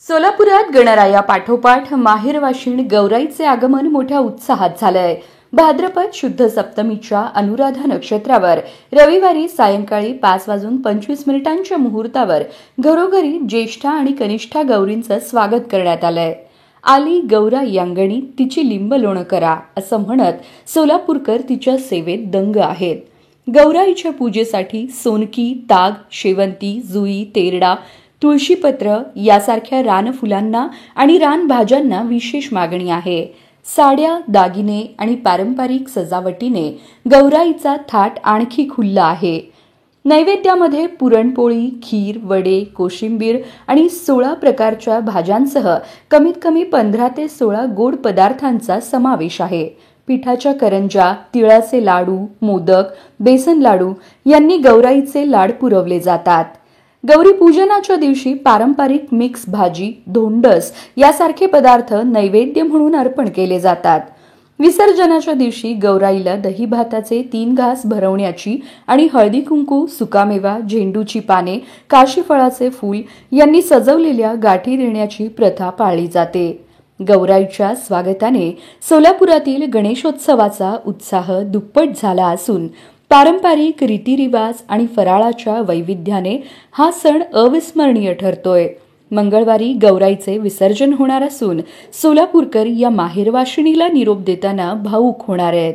सोलापुरात गणराया पाठोपाठ माहेरवाशीण गौराईचे आगमन मोठ्या उत्साहात झालंय। भाद्रपद शुद्ध सप्तमीच्या अनुराधा नक्षत्रावर रविवारी सायंकाळी 5:25 मुहूर्तावर घरोघरी ज्येष्ठा आणि कनिष्ठा गौरींचं स्वागत करण्यात आलंय। आली गौराई अंगणी तिची लिंब लोण करा असं म्हणत सोलापूरकर तिच्या सेवेत दंग आहेत। गौराईच्या पूजेसाठी सोनकी, ताग, शेवंती, जुई, तेरडा, तुळशीपत्र यासारख्या रानफुलांना आणि रानभाज्यांना विशेष मागणी आहे। साड्या, दागिने आणि पारंपरिक सजावटीने गौराईचा थाट आणखी खुल्ला आहे। नैवेद्यामध्ये पुरणपोळी, खीर, वडे, कोशिंबीर आणि 16 प्रकारच्या भाज्यांसह कमीत कमी 15 ते 16 गोड पदार्थांचा समावेश आहे। पिठाच्या करंजा, तिळाचे लाडू, मोदक, बेसन लाडू यांनी गौराईचे लाड पुरवले जातात। गौरी पूजनाच्या दिवशी पारंपरिक मिक्स भाजी, धोंडस यासारखे पदार्थ नैवेद्य म्हणून अर्पण केले जातात। विसर्जनाच्या दिवशी गौराईला दही भाताचे 3 घास भरवण्याची आणि हळदी कुंकू, सुकामेवा, झेंडूची पाने, काशीफळाचे फूल यांनी सजवलेल्या गाठी देण्याची प्रथा पाळली जाते। गौराईच्या स्वागताने सोलापुरातील गणेशोत्सवाचा उत्साह दुप्पट झाला असून पारंपरिक रीतिरिवाज आणि फराळाच्या वैविध्याने हा सण अविस्मरणीय ठरतोय। मंगळवारी गौराईचे विसर्जन होणार असून सोलापूरकर या माहेरवाशिणीला निरोप देताना भावूक होणार आहेत।